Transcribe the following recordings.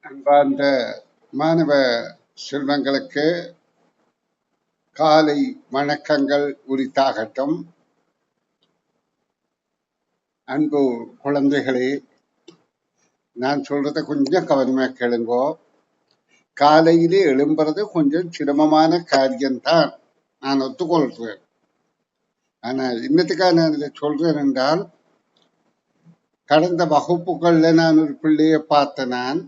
அன்பார்ந்த மாணவ செல்வங்களுக்கு காலை வணக்கங்கள் உரித்தாகட்டும். அன்பு குழந்தைகளே, நான் சொல்றத கொஞ்சம் கவனமா கேளுங்கோ. காலையிலே எழும்புறது கொஞ்சம் சிரமமான காரியம்தான், நான் ஒத்துக்கொள்றேன். ஆனா இன்னத்துக்காக நான் இதை சொல்றேன் என்றால், கடந்த வகுப்புகள்ல நான் ஒரு பிள்ளையை பார்த்த நான்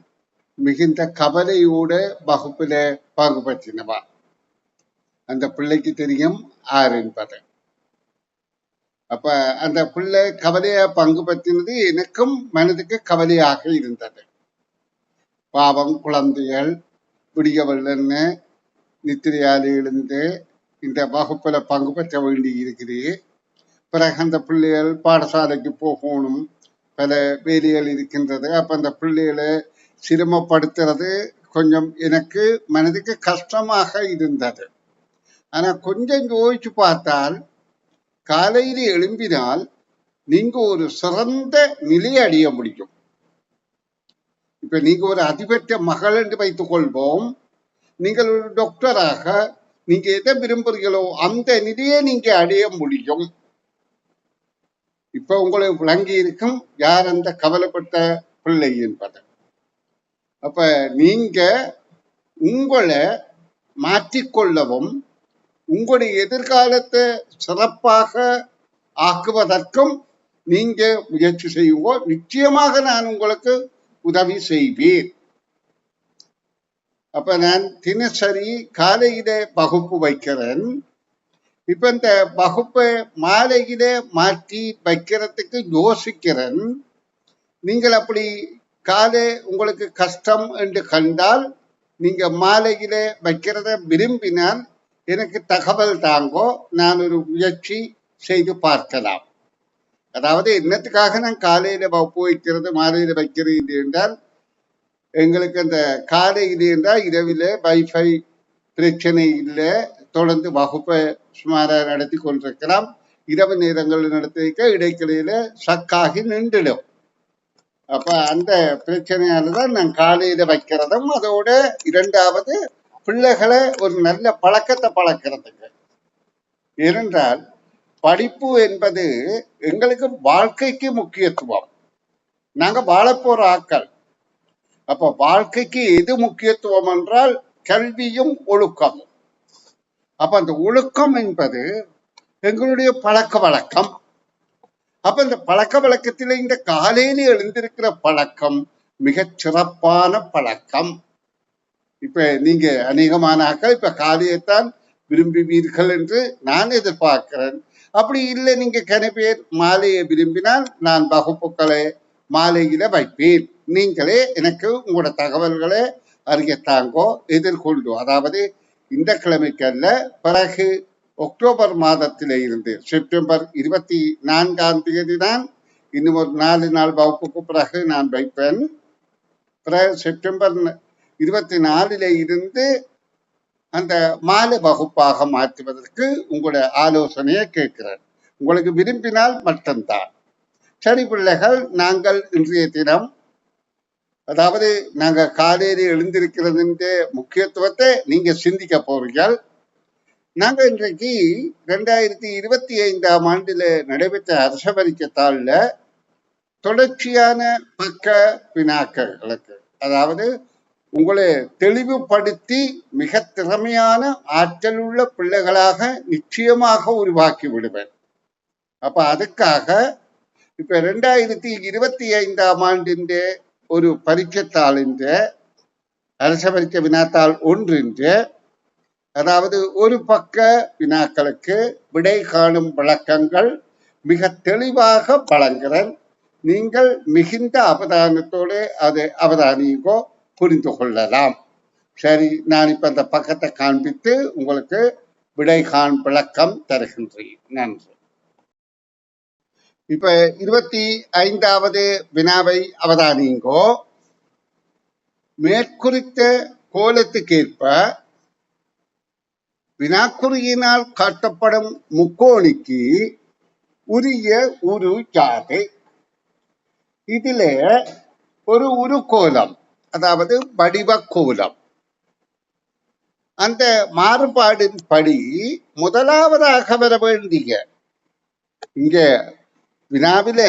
மிகுந்த கவலையோட வகுப்புல பங்கு பற்றினவா. அந்த பிள்ளைக்கு தெரியும் ஆர் என்பது. அப்ப அந்த பிள்ளை கவலையா பங்கு பற்றினது எனக்கும் மனதுக்கு கவலையாக இருந்தது. பாவம், குழந்தைகள் விடிய வெள்ளன்னு நித்திரையால் எழுந்து இந்த வகுப்புல பங்கு பெற்ற வேண்டி இருக்குது. பிறகு அந்த பிள்ளைகள் பாடசாலைக்கு போகணும், பல வேலைகள் இருக்கின்றது. அப்ப அந்த பிள்ளைகளை சிரமப்படுத்துறது கொஞ்சம் எனக்கு மனதுக்கு கஷ்டமாக இருந்தது. ஆனா கொஞ்சம் யோசிச்சு பார்த்தால், காலையில எழும்பினால் நீங்க ஒரு சிறந்த நிலையை அடைய முடியும். இப்ப நீங்க ஒரு அதிபெற்ற மகள் என்று வைத்துக் கொள்வோம். நீங்கள் ஒரு டாக்டராக நீங்க எதை விரும்புகிறீங்களோ அந்த நிலையை நீங்க அடைய முடியும். இப்ப உங்களுக்கு விளங்கி இருக்கும் யார் அந்த கவலைப்பட்ட பிள்ளை என்பது. அப்ப நீங்க உங்களை மாற்றிக்கொள்ளவும் உங்களுடைய எதிர்காலத்தை சிறப்பாக ஆக்குவதற்கும் நீங்க முயற்சி செய்யுங்க. நிச்சயமாக நான் உங்களுக்கு உதவி செய்வேன். அப்ப நான் தினசரி காலையில வகுப்பு வைக்கிறேன். இப்ப இந்த வகுப்பை மாலையில மாற்றி வைக்கிறதுக்கு யோசிக்கிறேன். நீங்கள் அப்படி காலை உங்களுக்கு கஷ்டம் என்று கண்டால் நீங்க மாலையில வைக்கிறத விரும்பினால் எனக்கு தகவல் தாங்கோ, நான் ஒரு முயற்சி செய்து பார்க்கலாம். அதாவது என்னத்துக்காக நான் காலையில வகுப்பு வைக்கிறது மாலையில வைக்கிறது என்றால், எங்களுக்கு அந்த காலையில என்றால் இரவில வைஃபை பிரச்சனை இல்லை, தொடர்ந்து வகுப்பை சுமாராக நடத்தி கொண்டிருக்கலாம். இரவு நேரங்கள் நடத்திக்க இடைக்கிடையில சக்காகி நின்றுடும். அப்ப அந்த பிரச்சனையாலதான் நான் காலையில வைக்கிறதும், அதோட இரண்டாவது பிள்ளைகளை ஒரு நல்ல பழக்கத்தை பழக்கிறதுக்கு. ஏனென்றால் படிப்பு என்பது எங்களுக்கு வாழ்க்கைக்கு முக்கியத்துவம். நாங்க வாழப்போற ஆக்கள். அப்ப வாழ்க்கைக்கு எது முக்கியத்துவம் என்றால் கல்வியும் ஒழுக்கமும். அப்ப அந்த ஒழுக்கம் என்பது எங்களுடைய பழக்க வழக்கம். அப்ப இந்த பழக்க வழக்கத்தில இந்த காலையில எழுந்திருக்கிற பழக்கம் மிகச் சிறப்பான பழக்கம். இப்ப நீங்க அநேகமான ஆக்கள் இப்ப காலையைத்தான் விரும்புவீர்கள் என்று நான் எதிர்பார்க்கிறேன். அப்படி இல்லை, நீங்க கனப்பேர் மாலையை விரும்பினால் நான் வகுப்புகளை மாலையில வைப்பேன். நீங்களே எனக்கு உங்களோட தகவல்களை அறியத்தாங்கோ, எதிர்கொண்டு. அதாவது இந்த கிழமைக்கல்ல, பிறகு அக்டோபர் மாதத்தில இருந்து செப்டம்பர் 24ஆம் தேதி தான் இன்னும் ஒரு 4 நாள் வகுப்புக்கு பிறகு நான் வைப்பேன். பிறகு செப்டம்பர் 24 இருந்து அந்த மாலை வகுப்பாக மாற்றுவதற்கு உங்களுடைய ஆலோசனையை கேட்கிறேன். உங்களுக்கு விரும்பினால் மட்டும்தான். சரி பிள்ளைகள், நாங்கள் இன்றைய தினம், அதாவது நாங்க காலையில எழுந்திருக்கிறது முக்கியத்துவத்தை நீங்க சிந்திக்க போறீர்கள். நாங்க இன்றைக்கு 2025ஆம் ஆண்டுல நடைபெற்ற அரச பரீட்சைத்தாள்ல தொடர்ச்சியான பக்க வினாக்களுக்கு, அதாவது உங்களை தெளிவுபடுத்தி மிக திறமையான ஆற்றல் உள்ள பிள்ளைகளாக நிச்சயமாக உருவாக்கி விடுவேன். அப்ப அதுக்காக இப்ப 2025ஆம் ஆண்டின் ஒரு பரீட்சைத்தாளின் அரச பரீட்சை வினாத்தாள் 1, அதாவது ஒரு பக்க வினாக்களுக்கு விடை காணும் விளக்கங்கள் மிக தெளிவாக வழங்குகிறேன். நீங்கள் மிகுந்த அவதானத்தோடு அதை அவதானியோ புரிந்து கொள்ளலாம். சரி, நான் இப்ப அந்த பக்கத்தை காண்பித்து உங்களுக்கு விடை காண் விளக்கம் தருகின்றேன். நன்றி. இப்ப 25வது வினாவை அவதானிங்கோ. மேற்குறித்த கோலத்துக்கேற்ப வினாக்குறியினால் காட்டப்படும் முக்கோணிக்கு உரிய உரு யாது? இதுல ஒரு உருக்கோலம், அதாவது வடிவ கோலம். அந்த மாறுபாடின் படி முதலாவதாக வர வேண்டிய இங்க வினாவில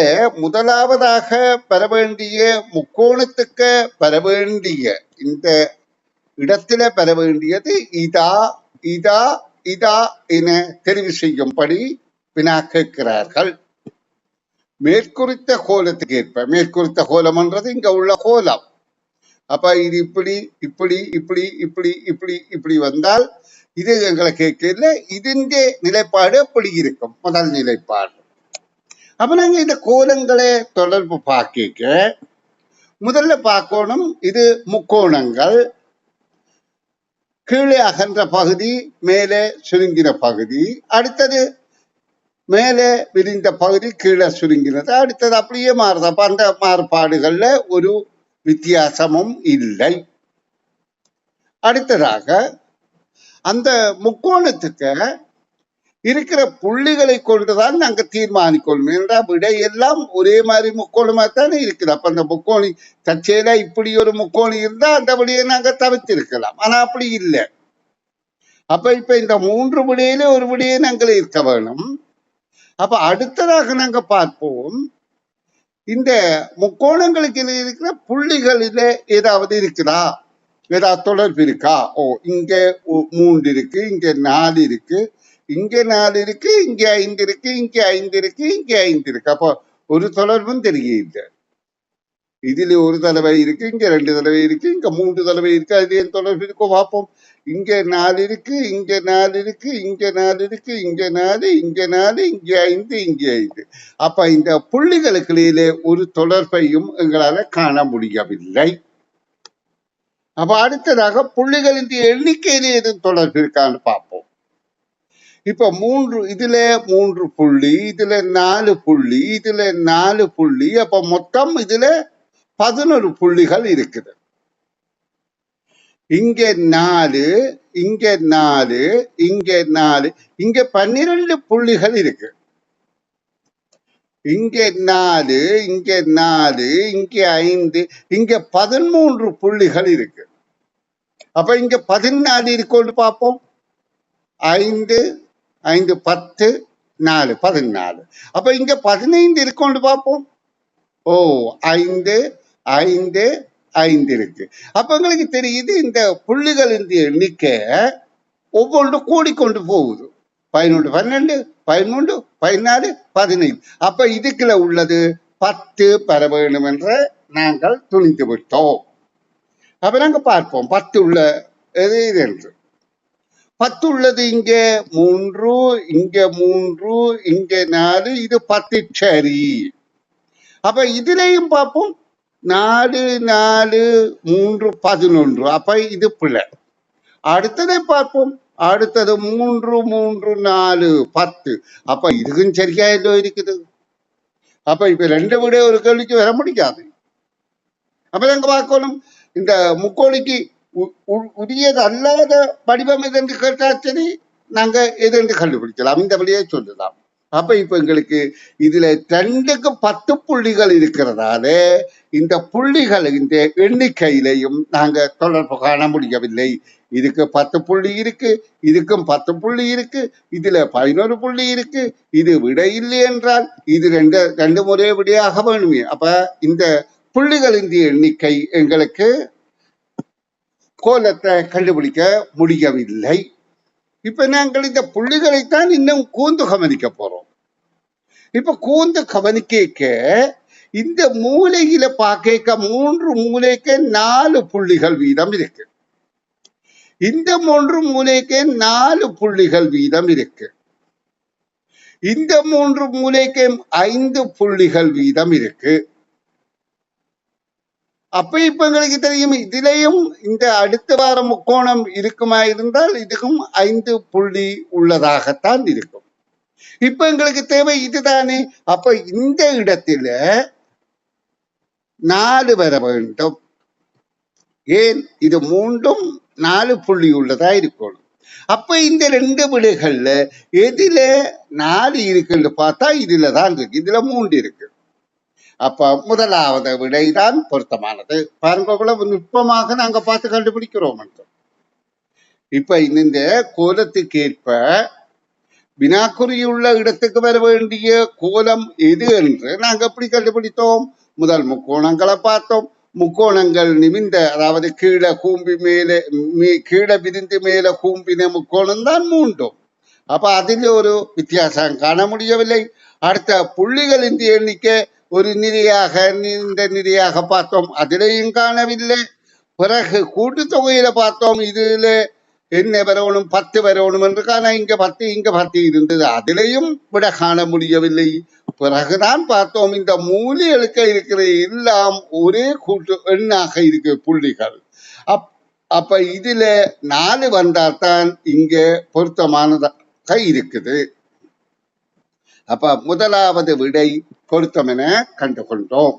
முதலாவதாக பெற வேண்டிய முக்கோணத்துக்கு பெற வேண்டிய இந்த இடத்துல பெற வேண்டியது இதா இதா இதா என தெரிவு செய்யும்படி வினா கேட்கிறார்கள். மேற்குறித்த கோலத்துக்கு ஏற்ப, மேற்குறித்த கோலம் என்றது இங்க உள்ள கோலம். அப்ப இது இப்படி இப்படி இப்படி இப்படி இப்படி இப்படி வந்தால் இது எங்களை கேட்கல. இதன் நிலைப்பாடு எப்படி இருக்கும்? முதல் நிலைப்பாடு. அப்ப நாங்க இந்த கோலங்களை தொடர்பு பார்க்க முதல்ல பார்க்கணும், இது முக்கோணங்கள். கீழே அகன்ற பகுதி, மேலே சுருங்கின பகுதி. அடுத்தது மேலே விரிந்த பகுதி, கீழே சுருங்கினது. அடுத்தது அப்படியே மாறுது. அப்ப அந்த மாறுபாடுகள்ல ஒரு வித்தியாசமும் இல்லை. அடுத்ததாக அந்த முக்கோணத்துக்கு இருக்கிற புள்ளிகளை கொண்டுதான் நாங்க தீர்மானிக்கணும். என்றால் விடையெல்லாம் ஒரே மாதிரி முக்கோணமா தானே இருக்குது. அப்ப அந்த முக்கோணி தற்செயலா இப்படி ஒரு முக்கோணி இருந்தா அந்த விடையை நாங்க தவிர்த்திருக்கலாம். ஆனா அப்படி இல்லை. அப்ப இப்ப இந்த 3 விடையில ஒரு விடையை நாங்கள் இருக்க வேணும். அப்ப அடுத்ததாக நாங்க பார்ப்போம், இந்த முக்கோணங்களுக்கு இருக்கிற புள்ளிகளில ஏதாவது இருக்குதா, ஏதாவது தொடர்பு இருக்கா? இங்க 3 இருக்கு, இங்க 4 இருக்கு, இங்க 4 இருக்கு, இங்க 5 இருக்கு, இங்க 5 இருக்கு, இங்க 5 இருக்கு. அப்போ ஒரு தொடர்பும் தெரியல. இதுல ஒரு தடவை இருக்கு, இங்க 2 தடவை இருக்கு, இங்க 3 தடவை இருக்கு. அது ஏன் தொடர்பு இருக்கோ பார்ப்போம். இங்க 4 இருக்கு, இங்க 4 இருக்கு, இங்க 4 இருக்கு, இங்க 4, இங்க 4, இங்க 5, இங்க 5. அப்ப இந்த புள்ளிகளுக்கு இடையிலே ஒரு தொடர்பையும் எங்களால காண முடியவில்லை. அப்ப அடுத்ததாக புள்ளிகளின் எண்ணிக்கையிலே எதுவும் தொடர்பு இருக்கான்னு பார்ப்போம். இப்ப 3 இதுல 3 புள்ளி, இதுல 4 புள்ளி, இதுல 4 புள்ளி. அப்ப மொத்தம் இதுல 11 புள்ளிகள் இருக்குது. இங்க 4, இங்க 4, இங்க 4, இங்க 12 புள்ளிகள் இருக்கு. இங்க 4, இங்க 4, இங்க 5, இங்க 13 புள்ளிகள் இருக்கு. அப்ப இங்க 14 இருக்குன்னு பார்ப்போம். 5, 5, 10, 4, 14. அப்ப இங்க 15 இருக்குன்னு பார்ப்போம். 5, 5, 5 இருக்கு. அப்ப எங்களுக்கு தெரியுது இந்த புள்ளிகளின் எண்ணிக்கை ஒவ்வொன்று கூடிக்கொண்டு போகுது. 11, 12, 13, 14, 15. அப்ப இதுக்குள்ள உள்ளது 10 பெற வேண்டும் என்ற நாங்கள் துணிந்து விட்டோம். அப்ப நாங்க பார்ப்போம் 10 உள்ள எது என்று. 10 உள்ளது இங்க 3, இங்க 3, இங்க 4, இது 10 சரி. அப்ப இதுலயும் பார்ப்போம் 4, 4, 3, 11. அப்ப இது பிள்ளை. அடுத்ததை பார்ப்போம். அடுத்தது 3, 3, 4, 10. அப்ப இதுக்கும் சரியா ஏதோ இருக்குது. அப்ப இப்ப 2 விட ஒரு கேள்விக்கு வர முடியாது. அப்ப நாங்க பார்க்கணும், இந்த முக்கோணிக்கு உரியது அல்லாத வடிவம் எதென்று கேட்டா சரி, நாங்க எதென்று கண்டுபிடிக்கலாம், இந்த வழியை சொல்லலாம். அப்ப இப்ப எங்களுக்கு இதுல 2க்கு 10 புள்ளிகள் இருக்கிறதால இந்த புள்ளிகள் இந்த எண்ணிக்கையிலையும் நாங்க தொடர்பு காண முடியவில்லை. இதுக்கு 10 புள்ளி இருக்கு, இதுக்கும் 10 புள்ளி இருக்கு, இதுல 11 புள்ளி இருக்கு. இது விடை இல்லை என்றால் இது ரெண்டு முறை விடையாக வேணுமே. அப்ப இந்த புள்ளிகளின் எண்ணிக்கை எங்களுக்கு கோலத்தை கண்டுபிடிக்க முடியவில்லை. இப்ப நாங்கள் இந்த புள்ளிகளைத்தான் இன்னும் கூர்ந்து கவனிக்க போறோம். இப்ப கூர்ந்து கவனிக்க இந்த மூலையில பார்க்க 3 மூலைக்கு 4 புள்ளிகள் வீதம் இருக்கு. இந்த 3 மூலைக்கு 4 புள்ளிகள் வீதம் இருக்கு. இந்த 3 மூலைக்கு 5 புள்ளிகள் வீதம் இருக்கு. அப்ப இப்ப எங்களுக்கு தெரியும் இதுலயும் இந்த அடுத்த வார முக்கோணம் இருக்குமா இருந்தால் இதுக்கும் 5 புள்ளி உள்ளதாகத்தான் இருக்கும். இப்ப எங்களுக்கு தேவை இதுதானே. அப்ப இந்த இடத்துல 4 வர வேண்டும். ஏன்? இது 3ம் 4 புள்ளி உள்ளதா இருக்கணும். அப்ப இந்த 2 விடைகள்ல எதுல 4 இருக்குன்னு பார்த்தா இதுலதான் இருக்கு. இதுல 3 இருக்கு. அப்ப முதலாவது விடைதான் பொருத்தமானது. பாருங்க, இவ்வளவு நுட்பமாக நாங்க பார்த்து கண்டுபிடிக்கிறோம். இப்ப இந்த கோலத்துக்கு ஏற்ப வினாக்குறியுள்ள இடத்துக்கு வர வேண்டிய கோலம் எது என்று நாங்க எப்படி கண்டுபிடித்தோம்? முதல் முக்கோணங்களை பார்த்தோம். முக்கோணங்கள் நிமிந்த, அதாவது கீழே கூம்பி மேலே கீழே விரிந்து மேல கூம்பின முக்கோணம் தான் மூண்டும். அப்ப அதில் ஒரு வித்தியாசம் காண முடியவில்லை. அடுத்த புள்ளிகளின் எண்ணிக்கை ஒரு நிலையாக இந்த நிலையாக பார்த்தோம், அதிலையும் காணவில்லை. பிறகு கூட்டுத்தொகையில பார்த்தோம், இதுல என்ன வரணும், 10 வரணும் என்று காண, இங்க 10 இங்க 10 இருந்தது, அதிலையும் விட காண முடியவில்லை. பிறகுதான் பார்த்தோம், இந்த மூலைகளுக்கு இருக்கிற எல்லாம் ஒரே கூட்டு எண்ணாக இருக்கு புள்ளிகள். அப்ப இதுல 4 வந்தால்தான் இங்க பொருத்தமானதாக இருக்குது. அப்ப முதலாவது விடை பொருத்தம் என கண்டுகொண்டோம்.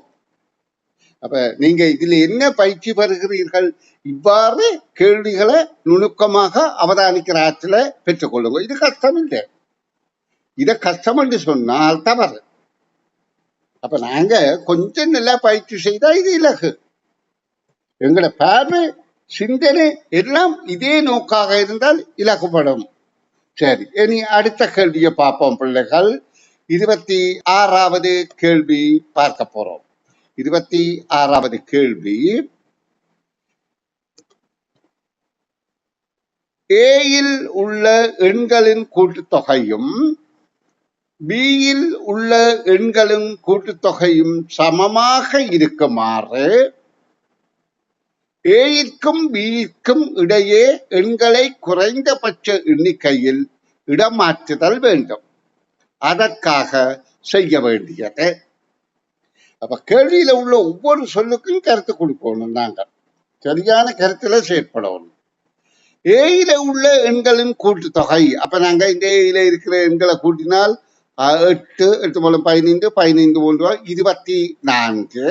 அப்ப நீங்க இதுல என்ன பயிற்சி பெறுகிறீர்கள்? இவ்வாறு கேள்விகளை நுணுக்கமாக அவதானிக்கிற ஆற்றல பெற்றுக்கொள்ளுங்க. இது கஷ்டம் இல்லை. இத கஷ்டம் என்று சொன்னால் தவறு. அப்ப நாங்க கொஞ்சம் நல்லா பயிற்சி செய்தா இது இலகு. எங்களோட பார்வை, சிந்தனை எல்லாம் இதே நோக்காக இருந்தால் இலகுப்படும். சரி, இனி அடுத்த கேள்வியை பார்ப்போம் பிள்ளைகள். 26வது கேள்வி பார்க்க போறோம். 26வது கேள்வி, ஏயில் உள்ள எண்களின் கூட்டுத்தொகையும் பியில் உள்ள எண்களின் கூட்டுத்தொகையும் சமமாக இருக்குமாறு ஏயிற்கும் பியிற்கும் இடையே எண்களை குறைந்தபட்ச எண்ணிக்கையில் இடமாற்றுதல் வேண்டும். அதற்காக செய்ய வேண்டியது. அப்ப கேள்வியில உள்ள ஒவ்வொரு சொல்லுக்கும் கருத்து கொடுக்கணும். நாங்க சரியான கருத்துல செயற்படணும். ஏயில உள்ள எண்களின் கூட்டுத்தொகை, அப்ப நாங்க இந்த ஏயில இருக்கிற எண்களை கூட்டினால் 8 8 மூலம் 15 15 1 24.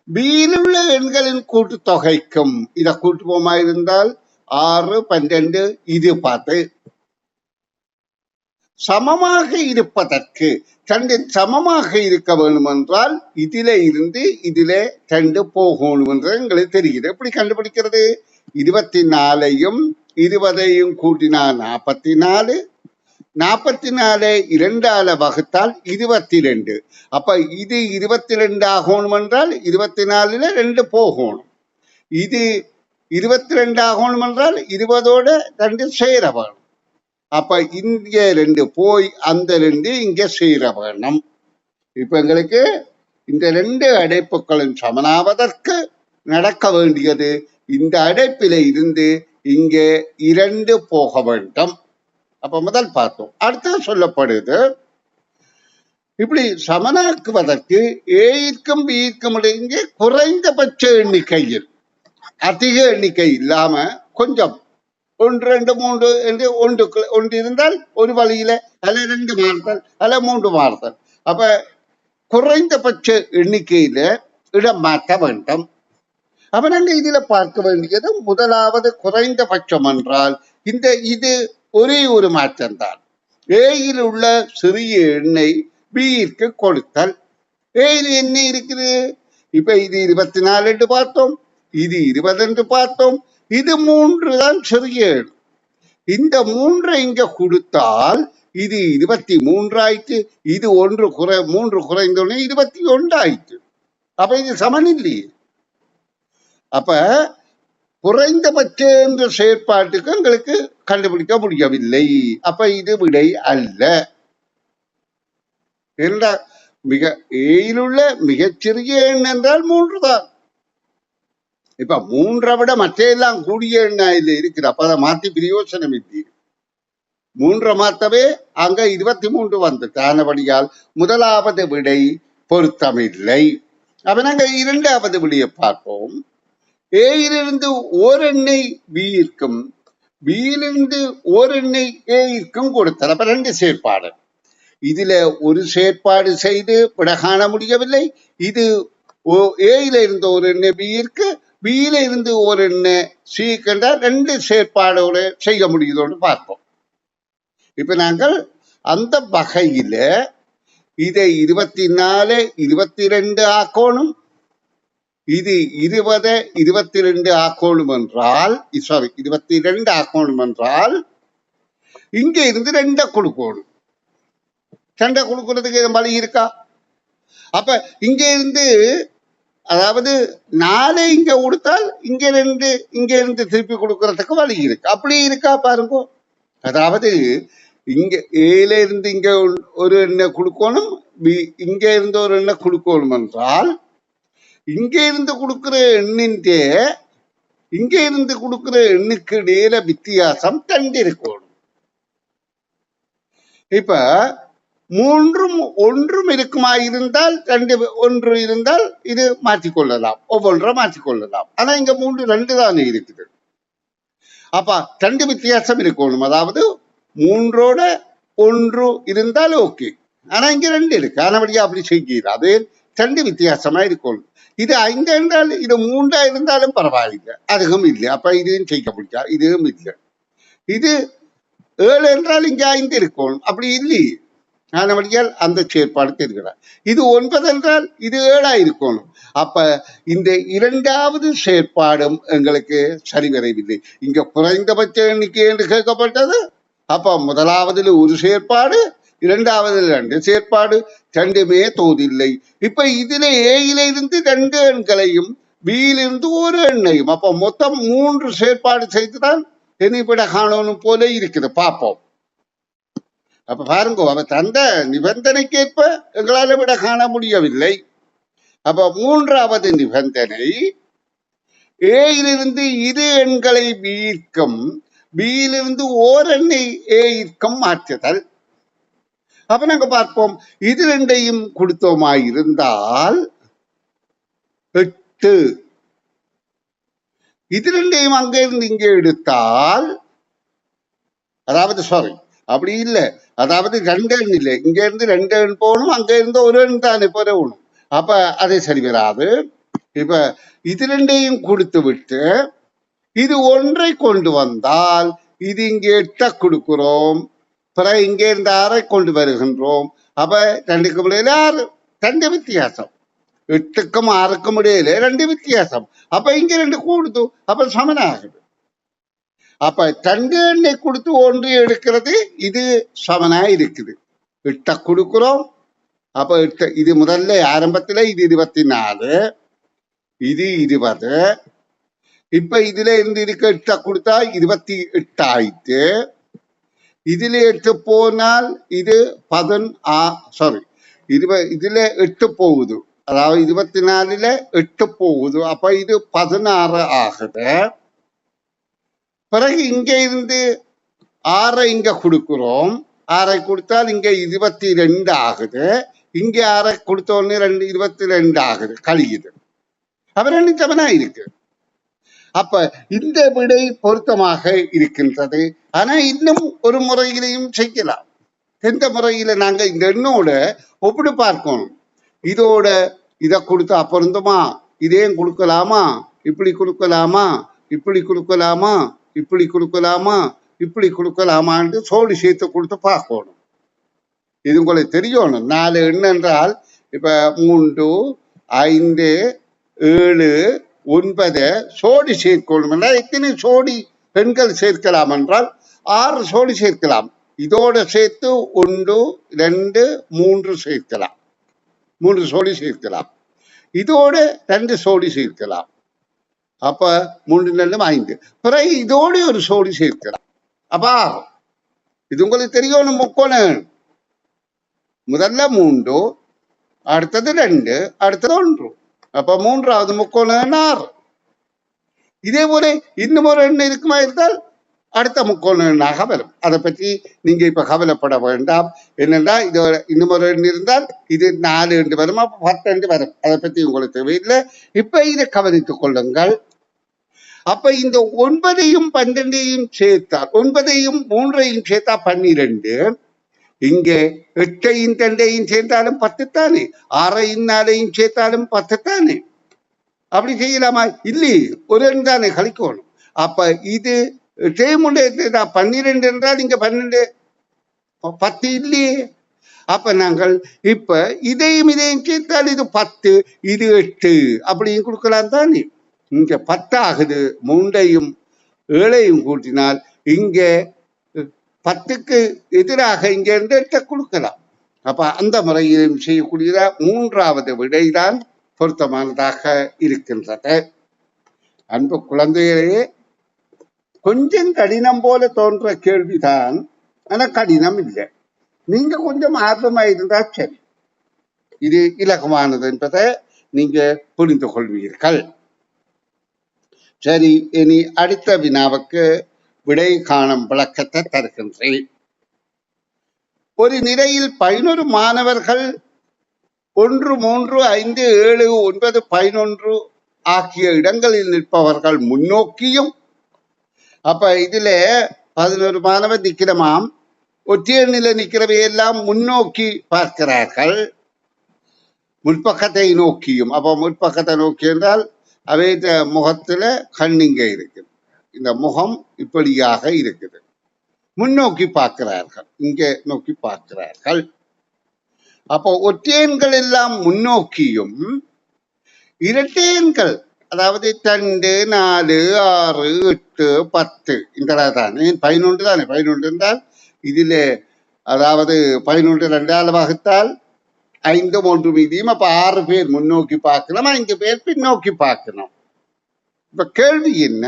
பியில் உள்ள எண்களின் கூட்டுத்தொகைக்கும் இதை கூட்டுவோமா இருந்தால் 6 12 இது 10 சமமாக இருப்பதற்கு, ரெண்டு சமமாக இருக்க வேண்டும் என்றால் இதில இருந்து இதில 2 போகணும் என்று எங்களுக்கு தெரியுது. எப்படி கண்டுபிடிக்கிறது? 24ஐயும் 20ஐயும் கூட்டினா 44, 44 2ஆல வகுத்தால் 22. அப்ப இது 22 ஆகணும் என்றால் 24ல 2 போகணும். இது 22 ஆகணும் என்றால் 20ஓட 2 சேர வேணும். அப்ப இங்க 2 போய் அந்த 2 இங்க சேர வேணும். இப்ப எங்களுக்கு இந்த 2 அடைப்புகளும் சமனாவதற்கு நடக்க வேண்டியது, இந்த அடைப்பில இருந்து இங்கே 2 போக வேண்டும். அப்ப முதல் பார்த்தோம். அடுத்து சொல்லப்படுது, இப்படி சமனாக்குவதற்கு ஏற்கும் பிற்கும் இங்கே குறைந்தபட்ச எண்ணிக்கையில், அதிக எண்ணிக்கை இல்லாம கொஞ்சம் 1 2 3 என்று ஒன்று இருந்தால் ஒரு வழியில அல்ல 2 மாறுதல் அல்ல 3 மாறுதல். அப்ப குறைந்தபட்ச எண்ணிக்கையில இடம் மாற்ற வேண்டும். அப்ப நாங்க இதுல பார்க்க வேண்டியது முதலாவது குறைந்தபட்சம் என்றால் இது ஒரே ஒரு மாற்றம் தான். ஏயில் உள்ள சிறிய எண்ணை பியிற்கு கொடுத்தல். ஏயில் என்ன இருக்குது? இப்ப இது 24 என்று பார்த்தோம், இது 20 என்று பார்த்தோம், இது 3 தான் சிறிய எண். இந்த 3 இங்க கொடுத்தால் இது 23 ஆயிற்று. இது 3 குறைந்தோடனே 21 ஆயிற்று. அப்ப இது சமன் இல்லையே. அப்ப குறைந்தபட்ச என்ற செயற்பாட்டுக்கு எங்களுக்கு கண்டுபிடிக்க முடியவில்லை. அப்ப இது விடை அல்ல. ஏயிலுள்ள மிகச்சிறிய எண் என்றால் 3 தான். இப்ப 3ஐ விட மற்ற எல்லாம் கூடிய எண்ணா இல்ல இருக்குது. அப்ப அதை மாத்தி பிரயோசனம் இல்லை. 3 மாத்தவே அங்க 23 வந்துட்டு. ஆனபடியால் முதலாவது விடை பொருத்தமில்லை. அப்ப நாங்க 2வது விடையை பார்ப்போம். ஏயிலிருந்து ஓர் எண்ணை பியிற்கும் பியிலிருந்து ஓர் எண்ணை ஏயிற்கும் கொடுத்தார். அப்ப 2 செயற்பாடு. இதுல ஒரு செயற்பாடு செய்து விட காண முடியவில்லை. இது ஏயில இருந்து ஒரு எண்ணெய் பியிற்கு, பியில இருந்து ஒரு எண்ணெய் சி கண்டால் 2 செயற்பாடோடு செய்ய முடியுதோடு பார்ப்போம். இப்ப நாங்கள் அந்த வகையில இதை 24 22 ஆக்கணும். இது 20 22 ஆக்கணும் என்றால், சாரி 22 ஆக்கணும் என்றால் இங்க இருந்து 2 கொடுக்கணும். 2 கொடுக்கறதுக்கு வழி இருக்கா? அப்ப இங்க இருந்து, அதாவது 4 இங்க கொடுத்தால் இங்க 2 இங்க இருந்து திருப்பி கொடுக்கறதுக்கு வழி இருக்கு. அப்படி இருக்கா பாருங்க. அதாவது இங்க ஏல இருந்து இங்க ஒரு எண்ணெய் கொடுக்கணும், இங்க இருந்து ஒரு எண்ணெய் கொடுக்கணும் என்றால் இங்க இருந்து கொடுக்கிற எண்ணின் இங்க இருந்து கொடுக்கிற எண்ணுக்கு இடையில வித்தியாசம் 2 இருக்கணும். இப்ப 3ம் 1ம் இருக்குமா இருந்தால் 2 1 இருந்தால் இது மாற்றிக்கொள்ளலாம், ஒவ்வொன்றை மாற்றிக்கொள்ளலாம். ஆனா இங்க 3 2 தானே இருக்குது. அப்ப 2 வித்தியாசம் இருக்கணும். அதாவது 3ஓட 1 இருந்தால் ஓகே. ஆனா இங்க 2 இருக்கு. ஆனபடியா அப்படி செய்கிறாது. 2 வித்தியாசமா இருக்கணும். இது 5 என்றால் இது 3 இருந்தாலும் பரவாயில்லை, அதுவும் இல்லை. அப்ப இதையும் செய்ய முடியாது, இதுவும் இல்லை. இது 7 என்றால் இங்க 5 இருக்கணும், அப்படி இல்லை. ஆனபடியால் அந்த செயற்பாடு தெரிகிறார். இது 9 என்றால் இது 7 இருக்கணும். அப்ப இந்த இரண்டாவது செயற்பாடும் எங்களுக்கு சரிவரவில்லை. இங்க குறைந்தபட்ச எண்ணிக்கை என்று கேட்கப்பட்டது. அப்ப முதலாவதில் ஒரு செயற்பாடு, இரண்டாவதில் 2 செயற்பாடு, 2மே தோதில்லை. இப்ப இதுல ஏயில இருந்து 2 எண்களையும் பியிலிருந்து ஒரு எண்ணையும், அப்ப மொத்தம் 3 செயற்பாடு செய்துதான் என்னைவிட காணணும் போல இருக்குது. பார்ப்போம். அப்ப பாருங்க, அவ தந்த நிபந்தனைக்கேற்ப எங்களால விட காண முடியவில்லை. அப்ப 3வது நிபந்தனை, ஏயிலிருந்து இரு எண்களை பியிற்கும் பியிலிருந்து ஓர் எண்ணை ஏயிற்கும் மாற்றுதல். அப்ப நாங்க பார்ப்போம். இது 2ஐயும் கொடுத்தோமாயிருந்தால் 8, இது 2ஐயும் அங்க இருந்து இங்க எடுத்தால், அதாவது சாரி அப்படி இல்லை, அதாவது 2 எண் இல்லை, இங்க இருந்து 2 எண் போகணும், அங்க இருந்து ஒரு எண் தானே போகணும். அப்ப அதை சரி வராது. இப்ப இது 2ஐயும் கொடுத்து விட்டு இது 1ஐ கொண்டு வந்தால் இது இங்கே 8 கொடுக்கிறோம், பிறகு இங்கே இருந்து 6ஐ கொண்டு வருகின்றோம். அப்ப 2க்கும் இடையில 6, 2 வித்தியாசம். 8க்கும் 6க்கும் இடையில 2 வித்தியாசம். அப்ப இங்க 2 கூடுது, அப்ப சமனாகுது. அப்ப 2 எண்ணை கொடுத்து 1 எடுக்கிறது, இது சமனா இருக்குது. 8 கொடுக்கிறோம். அப்ப 8, இது முதல்ல ஆரம்பத்துல இது 24, இது 20. இப்ப இதுல இருந்து இருக்க 8 கொடுத்தா 28 ஆயிட்டு. இதுல 8 போனால் இது இதுல 8 போகுது, அதாவது 24ல 8 போகுது. அப்ப இது 16 ஆகுது. பிறகு இங்க இருந்து 6ஐ இங்க கொடுக்கிறோம், 6ஐ கொடுத்தால் இங்க 22 ஆகுது. இங்க 6ஐ கொடுத்த உடனே 22 ஆகுது, கழியுது. அப்ப 2 சமனா இருக்கு. அப்ப இந்த விடை பொருத்தமாக இருக்கின்றது. ஆனா இன்னும் ஒரு முறையிலையும் செய்யலாம். எந்த முறையில நாங்க இந்த எண்ணோட ஒப்பிட்டு பார்க்கணும். இதோட இதை கொடுத்தா பொருந்துமா, இதையும் கொடுக்கலாமா, இப்படி கொடுக்கலாமா, இப்படி கொடுக்கலாமா, இப்படி கொடுக்கலாமா, இப்படி கொடுக்கலாமான்னு சோடி சேர்த்து கொடுத்து பார்க்கணும். இது உங்களுக்கு தெரியணும். 4 எண் என்றால் இப்ப 3, 5, 7, 9 சோடி சேர்க்கணும் என்றால் எத்தனை சோடி பெண்கள் சேர்க்கலாம் என்றால் 6 சோடி சேர்க்கலாம். இதோட சேர்த்து 1, 2, 3 சேர்க்கலாம், 3 சோடி சேர்க்கலாம். இதோட 2 சோடி சேர்க்கலாம். அப்ப 3 4 5. பிறகு இதோட ஒரு சோடி சேர்க்கலாம். அப்ப 6. இது உங்களுக்கு தெரியணும். முக்கோணம் முதல்ல 3, அடுத்தது 2, அடுத்தது 1. அப்ப 3வது முக்கோணம் 6. இதே போல இன்னும் ஒரு எண் இருக்குமா இருந்தால் அடுத்த முக்கோணாக வரும். அதை பற்றி நீங்க இப்ப கவலைப்பட வேண்டாம். என்னன்னா இது இன்னும் ஒரு எண் இருந்தால் இது 4 என்று வரும், அப்ப 10 என்று வரும். அதை பத்தி உங்களுக்கு தேவையில்லை. இப்ப இதை கவனித்துக் கொள்ளுங்கள். அப்ப இந்த 9ஐயும் 12ஐயும் சேர்த்தால், 9ஐயும் 3ஐயும் சேர்த்தா 12. இங்கே 8ஐயும் 2ஐயும் சேர்த்தாலும் 10 தானே, 6ஐயும் 4ஐயும் சேர்த்தாலும் 10 தானே. அப்படி செய்யலாமா? இல்லை, ஒரு எண் தானே கழிக்கணும். அப்ப இது 12 என்றால் இங்க 12 10 இல்லையே. அப்ப நாங்கள் இப்ப இதையும் சேர்த்தால் இது 10, இது 8 அப்படின்னு கொடுக்கலாம் தானே. இங்க 10 ஆகுது. 3ஐயும் 7ஐயும் கூட்டினால் இங்க 10க்கு எதிராக இங்க இருந்து 8 கொடுக்கலாம். அப்ப அந்த முறையிலும் செய்யக்கூடிய 3வது விடைதான் பொருத்தமானதாக இருக்கின்றது. அன்பு குழந்தைகளே, கொஞ்சம் கடினம் போல தோன்ற கேள்விதான், ஆனா கடினம் இல்லை. நீங்க கொஞ்சம் ஆர்வமா இருந்தா சரி, இது இலகுவானது என்பதை நீங்க புரிந்து கொள்வீர்கள். சரி, இனி அடுத்த வினாவுக்கு விடை காணும் விளக்கத்தை தருகின்றேன். ஒரு நிலையில் 11 மாணவர்கள் 1, 3, 5, 7, 9, 11 ஆகிய இடங்களில் நிற்பவர்கள் முன்னோக்கியும், அப்ப இதுல 11 மாணவர் நிக்கிறமாம், ஒற்றையர் நிலை நிற்கிறவை எல்லாம் முன்னோக்கி பார்க்கிறார்கள், முற்பக்கத்தை நோக்கியும். அப்ப முற்பக்கத்தை நோக்கி என்றால் அவை முகத்துல கண்ணிங்க இருக்குது, இந்த முகம் இப்படியாக இருக்குது, முன்னோக்கி பார்க்கிறார்கள், இங்க நோக்கி பார்க்கிறார்கள். அப்போ ஒற்றையன்கள் எல்லாம் முன்னோக்கியும், இரட்டையன்கள் அதாவது 2, 4, 6, 8, 10 இந்த தானே 11 தானே. 11 என்றால் இதுல அதாவது 11 2ஆல் வகுத்தால் 5 3 மீதியும், அப்ப 6 பேர் முன்னோக்கி பார்க்கணும், 5 பேர் பின்னோக்கி பார்க்கணும். இப்ப கேள்வி என்ன,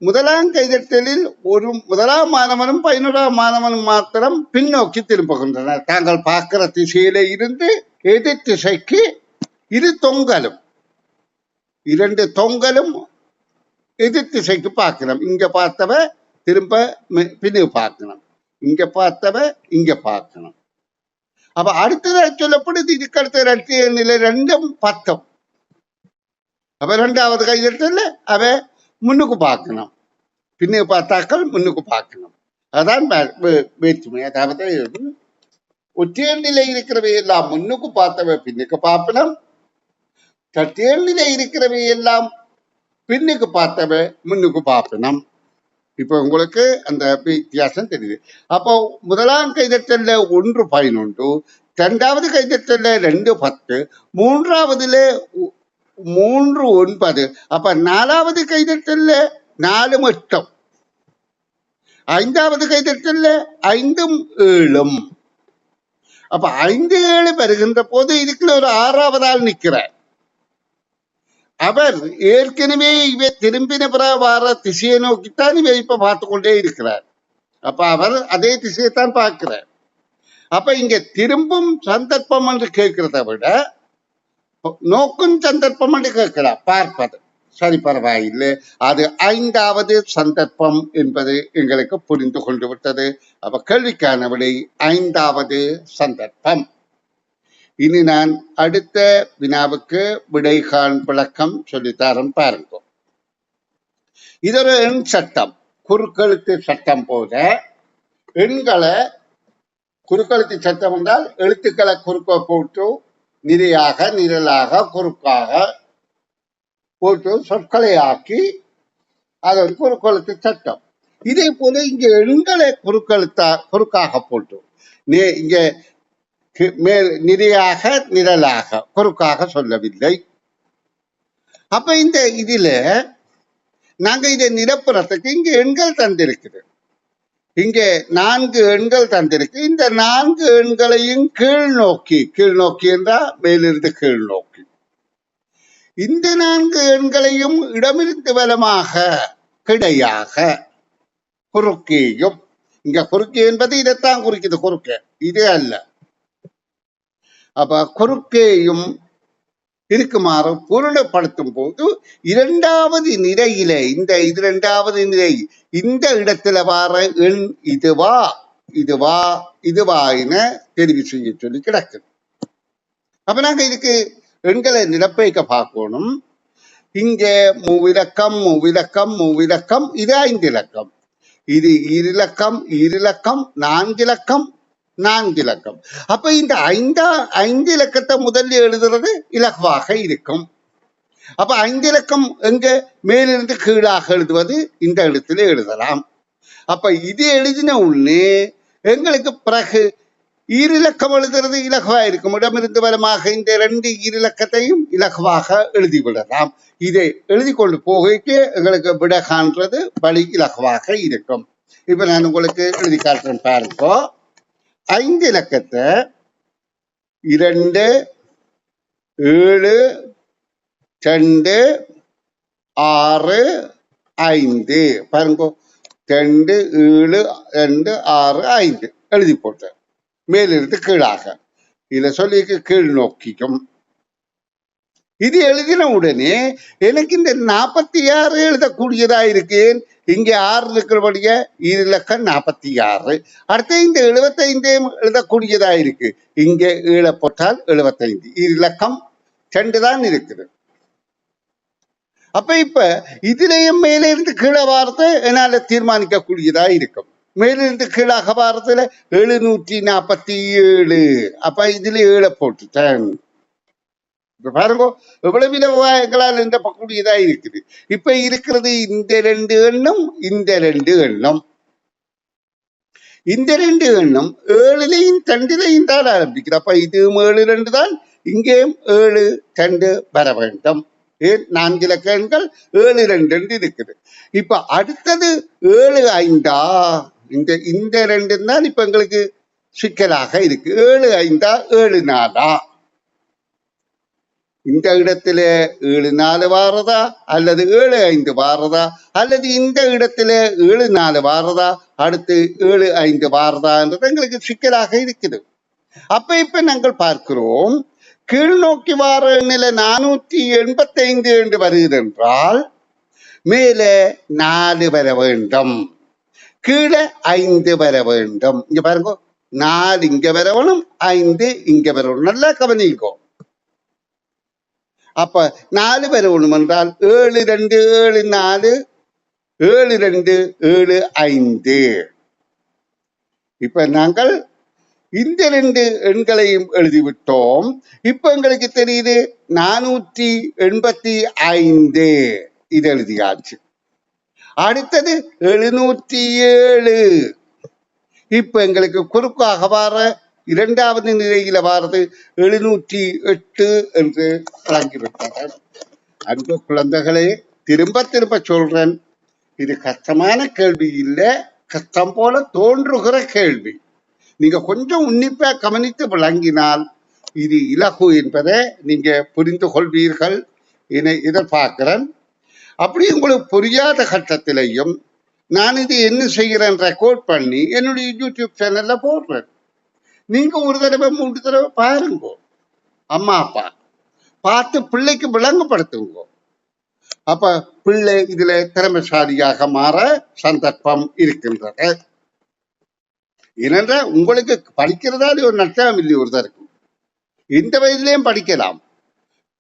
முதலாம் கைதட்டலில் ஒரு முதலாம் மாணவனும் 11ஆம் மாணவனும் மாத்திரம் பின்னோக்கி திரும்புகின்றனர். தாங்கள் பார்க்கிற திசையில இருந்து எதிர் திசைக்கு இரு தொங்கலும், 2 தொங்கலும் எதிர் திசைக்கு பார்க்கணும். இங்க பார்த்தவ திரும்ப பின்னு பார்க்கணும், இங்க பார்த்தவ இங்க பார்க்கணும். அப்ப அடுத்ததாக சொல்லப்படுது இதுக்கு அடுத்த இரட்டை நிலை 2ம் 10. அப்ப 2வது கைதட்டல அவ முன்னுக்கு பார்க்கணும், பின்னுக்கு பார்த்தாக்கள் முன்னுக்கு பார்க்கணும். அதான் வேற்றுமை. அதாவது ஒற்றையர் நிலை இருக்கிறவை எல்லாம் முன்னுக்கு பார்த்தவ பின்னுக்கு பார்க்கணும், இரட்டையர் நிலை இருக்கிறவை எல்லாம் பின்னுக்கு பார்த்தவ முன்னுக்கு பார்க்கணும். இப்ப உங்களுக்கு அந்த வித்தியாசம் தெரியுது. அப்போ முதலாம் கைதட்டல்ல 1 11, 2வது கைதட்டல்ல 2 10, 3வதுல 3 9, அப்ப 4வது கைதட்டல்ல 4 8, 5வது கைதட்டல்ல 5 7. அப்ப 5 7 வருகின்ற போது இதுக்குள்ள ஒரு 6வது ஆள் நிற்கிறார். அவர் ஏற்கனவே இவை திரும்பின வார திசையை நோக்கித்தான் இவை இப்ப பார்த்து கொண்டே இருக்கிறார். அப்ப அவர் அதே திசையைத்தான் பார்க்கிறார். அப்ப இங்க திரும்பும் சந்தர்ப்பம் என்று கேட்கிறத விட நோக்கும் சந்தர்ப்பம் என்று கேட்கிறார். பார்ப்பது சரி, பரவாயில்லை, அது 5வது சந்தர்ப்பம் என்பது எங்களுக்கு புரிந்து கொண்டு விட்டது. அப்ப கேள்விக்கான விடை 5வது சந்தர்ப்பம். இனி நான் அடுத்த வினாவுக்கு விடைகான் விளக்கம் சொல்லித்தாரன் பாருங்க. இதொரு எண் சட்டம், குறுக்கெழுத்து சட்டம் போல எண்களை, குறுக்கெழுத்து சட்டம் என்றால் எழுத்துக்களை குறுக்க போட்டு நிரையாக நிரலாக குறுக்காக போட்டு சொற்களை ஆக்கி அது ஒரு குறுக்கெழுத்து சட்டம். இதே போல இங்க எண்களை குறுக்காக போட்டு இங்க மேல் நிரையாக நிரலாக குறுக்காக சொல்லவில்லை. அப்ப இந்த இதுல நாங்க இதை நிரப்புறதுக்கு இங்க எண்கள் தந்திருக்குது. இங்க 4 எண்கள் தந்திருக்கு. இந்த 4 எண்களையும் கீழ் நோக்கி என்றா மேலிருந்து கீழ் நோக்கி, இந்த 4 எண்களையும் இடமிருந்து வலமாக கிடையாக குறுக்கேயும். இங்க குறுக்கே என்பது இதைத்தான் குறிக்குது, குறுக்கே இதே அல்ல. அப்ப குறுக்கேயும் இருக்குமாறு பொருளப்படுத்தும் போது 2வது நிலையில இந்த 2வது நிலை இந்த இடத்துல வார எண் இதுவா இதுவா இதுவா என தெரிவு செய்ய சொல்லி கிடக்குது. அப்ப நாங்க இதுக்கு எண்களை நிரப்பைக்க பார்க்கணும். இங்க மூவிலக்கம் மூவிலக்கம் மூவிலக்கம், இது 5 இலக்கம், இது 2 இலக்கம் 2 இலக்கம் 4 இலக்கம் 4 இலக்கம். அப்ப இந்த 5 இலக்கத்தை முதல்ல எழுதுறது இலகுவாக இருக்கும். அப்ப 5 இலக்கம் எங்க மேலிருந்து கீழாக எழுதுவது இந்த இடத்துல எழுதலாம். அப்ப இது எழுதின உடனே எங்களுக்கு பிறகு ஈரிலக்கம் எழுதுறது இலகுவா இருக்கும். இடமிருந்து வலமாக இந்த 2 ஈரிலக்கத்தையும் இலகுவாக எழுதிவிடலாம். இதை எழுதி கொண்டு போகைக்கு எங்களுக்கு விட காண்றது வழி இலகுவாக இருக்கும். இப்ப நான் உங்களுக்கு எழுதி காட்டுறேன் பாருங்க. 5 இலக்கத்தை 2 7 2 6 5 பாருங்க. 2 7 2 6 5 எழுதி போட்டேன். மேலிருந்து கீழாக இத சொல்லி கீழ் நோக்கிக்கும். இது எழுதின உடனே எனக்கு இந்த 46 எழுதக்கூடியதா இருக்கேன். இங்க 6 இருக்கிறபடிய இலக்கம் 46. அடுத்து இந்த 75 எழுதக்கூடியதா இருக்கு. இங்க 7 போட்டால் 75. இலக்கம் 2 தான் இருக்குது. அப்ப இப்ப இதுலயும் மேல இருந்து கீழே வாரத்தை என்னால தீர்மானிக்க கூடியதா இருக்கும். மேலிருந்து கீழாக வாரத்துல 747. அப்ப இதுல 7 போட்டுட்டேன். பாருங்க எவ்வளவு எங்களால் கூடியதா இருக்குது. இப்ப இருக்கிறது இந்த 2 எண்ணம், இந்த 2 எண்ணம். இந்த 2 எண்ணம் 7லையும் 2லையும் தான் ஆரம்பிக்குது. அப்ப இதுவும் 7 2 தான், இங்கேயும் 7 2 வர வேண்டும். 4 இலக்க எண்கள் 7 2 2 இருக்குது. இப்ப அடுத்தது 7 5 இந்த 2 தான் இப்ப எங்களுக்கு சிக்கலாக இருக்கு. 7 5 7 4. இந்த இடத்துல 7 4 வாரதா அல்லது 7 5 வாரதா அல்லது இந்த இடத்துல 7 4 வாரதா அடுத்து 7 5 வாரதான்றது எங்களுக்கு சிக்கலாக இருக்குது. அப்ப இப்ப நாங்கள் பார்க்கிறோம், கீழ் நோக்கி வார நிலை 485 என்று வருகிறது என்றால் மேல 4 வர வேண்டும், கீழே 5 வர வேண்டும். இங்க பாருங்க, 4 இங்க வரணும், 5 இங்க வரணும். நல்லா கவனிங்கோ. அப்ப 4 வரணும் என்றால் 7 2 7 4 7 2 7 5. இப்ப நாங்கள் இந்த 2 எண்களையும் எழுதிவிட்டோம். இப்ப எங்களுக்கு தெரியுது 485 இது எழுதியாச்சு. அடுத்தது 707. இப்ப எங்களுக்கு குறுக்காக வார இரண்டாவது நிலையில வாரது 708 என்று வழங்கிவிட்டார். அன்பு குழந்தைகளே, திரும்ப திரும்ப சொல்றேன், இது கஷ்டமான கேள்வி இல்லை, கஷ்டம் போல தோன்றுகிற கேள்வி. நீங்க கொஞ்சம் உன்னிப்பா கவனித்து விளங்கினால் இது இலகு என்பதை நீங்க புரிந்து கொள்வீர்கள் என எதிர்பார்க்கிறேன். அப்படி உங்களுக்கு புரியாத கட்டத்திலையும் நான் இது என்ன செய்கிறேன் ரெக்கார்ட் பண்ணி என்னுடைய யூடியூப் சேனல்ல போடுறேன். நீங்க ஒரு தடவை 3 தடவை பாருங்க, அம்மா அப்பா பார்த்து பிள்ளைக்கு விளங்கப்படுத்துங்க. அப்ப பிள்ளை இதுல திறமைசாலியாக மாற சந்தர்ப்பம் இருக்கின்றது. ஏனென்றால் உங்களுக்கு படிக்கிறதால ஒரு நஷ்டம் இல்லை. ஒருத்தருக்கு இந்த வயதிலையும் படிக்கலாம்.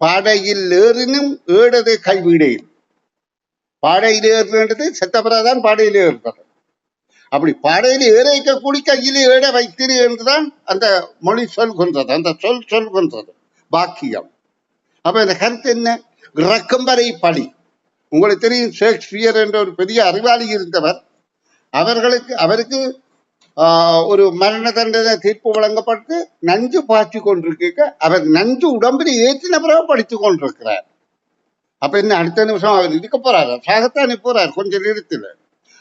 பாடையில் ஏறினும் ஏடது கைவிடேன். பாடையில் ஏறுன்றது செத்தப்பதான் பாடையில் ஏறுறது. அப்படி பாடையில் ஏற வைக்கக்கூடி கையில் ஏட வைத்திரு என்றுதான் அந்த மொழி சொல்கின்றது, அந்த சொல் சொல்கின்றது பாக்கியம். அப்ப இந்த கருத்து என்ன? இறக்கும் வரை படி. உங்களுக்கு தெரியும், ஷேக்ஸ்பியர் என்ற ஒரு பெரிய அறிவாளி இருந்தவர். அவருக்கு ஒரு மரண தண்டனை தீர்ப்பு வழங்கப்பட்டு நஞ்சு பாய்ச்சி கொண்டிருக்க அவர் நஞ்சு உடம்பில் ஏற்றின பிறகு படித்துக் கொண்டிருக்கிறார். அப்ப என்ன அடுத்த நிமிஷம் அவர் இருக்க போறாரு, சாகத்தானே போறாரு கொஞ்ச நேரத்துல.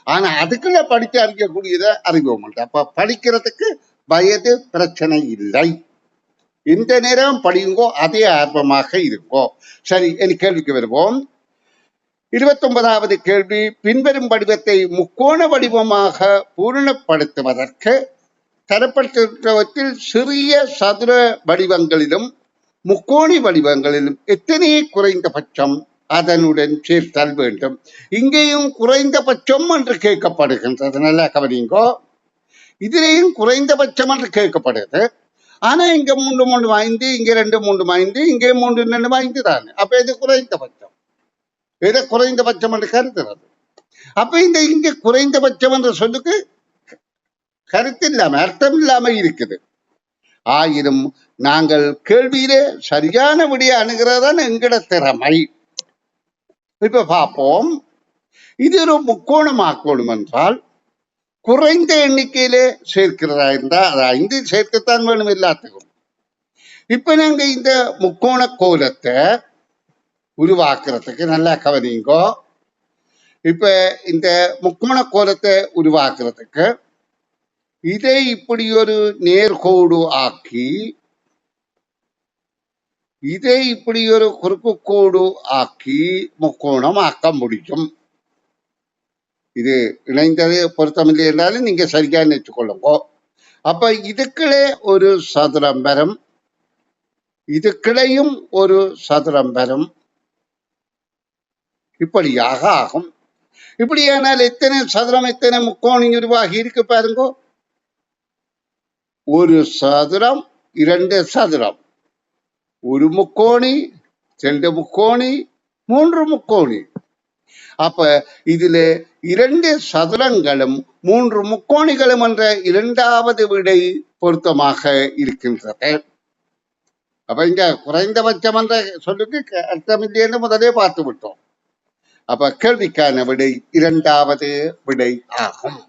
ஆனா அதுக்குள்ள படித்து அறிக்கக்கூடியதை அறிவோம். அப்ப படிக்கிறதுக்கு வயது பிரச்சனை இல்லை. இந்த நேரம் படியுங்கோ, அதே ஆர்வமாக இருக்கோ. சரி, என் கேள்விக்கு வருவோம். 29வது கேள்வி, பின்வரும் வடிவத்தை முக்கோண வடிவமாக பூரணப்படுத்துவதற்கு தரப்பட்டவற்றில் சிறிய சதுர வடிவங்களிலும் முக்கோணி வடிவங்களிலும் எத்தனை குறைந்தபட்சம் அதனுடன் சேர்த்தல் வேண்டும்? இங்கேயும் குறைந்தபட்சம் என்று கேட்கப்படுகின்றது. நல்லா கவனிங்கோ. இதிலேயும் குறைந்தபட்சம் என்று கேட்கப்படுது. ஆனா இங்க 3 3 5, இங்க 2 3 5, இங்கே 3 2 5 தானே. அப்ப இது குறைந்தபட்சம். இதை குறைந்தபட்சம் என்று கருதுறது. அப்ப இந்த இங்க குறைந்தபட்சம் என்ற சொல்லுக்கு கருத்து இல்லாம அர்த்தம் இல்லாம இருக்குது. ஆயினும் நாங்கள் கேள்வியிலே சரியான விடையை அணுகிறதான் எங்கட திறமை. இப்ப பார்ப்போம். இது ஒரு முக்கோணமாக்கணும் என்றால் குறைந்த எண்ணிக்கையிலே சேர்க்கிறதா இருந்தா அது 5 சேர்க்கத்தான் வேணும் எல்லாத்துக்கும். இப்ப நாங்க இந்த முக்கோண கோலத்தை உருவாக்குறதுக்கு நல்லா கவனிங்கோ. இப்ப இந்த முக்கோண கோலத்தை உருவாக்குறதுக்கு இதை இப்படி ஒரு நேர்கோடு ஆக்கி இதை இப்படி ஒரு குறுக்கு கோடு ஆக்கி முக்கோணம் ஆக்க முடியும். இது இணைந்தது பொருத்தமில்லை என்றாலும் நீங்க சரியா நினைச்சுக்கொள்ளுங்க. அப்ப இதுக்குள்ளே ஒரு சதுரம் வரும், இதுக்குள்ளையும் ஒரு சதுரம் வரும், இப்படியாக ஆகும். இப்படியானால் எத்தனை சதுரம் எத்தனை முக்கோணி உருவாகி இருக்கு பாருங்க. ஒரு சதுரம், 2 சதுரம், ஒரு முக்கோணி, 2 முக்கோணி, 3 முக்கோணி. அப்ப இதுல 2 சதுரங்களும் 3 முக்கோணிகளும் என்ற இரண்டாவது விடை பொருத்தமாக இருக்கின்றது. அப்ப இங்க குறைந்தபட்சம் என்ற சொல்லுக்கு அர்த்தமில்லை என்று முதலே பார்த்து விட்டோம். அப்ப கேள்விக்கான விடை இரண்டாவது விடை ஆகும்.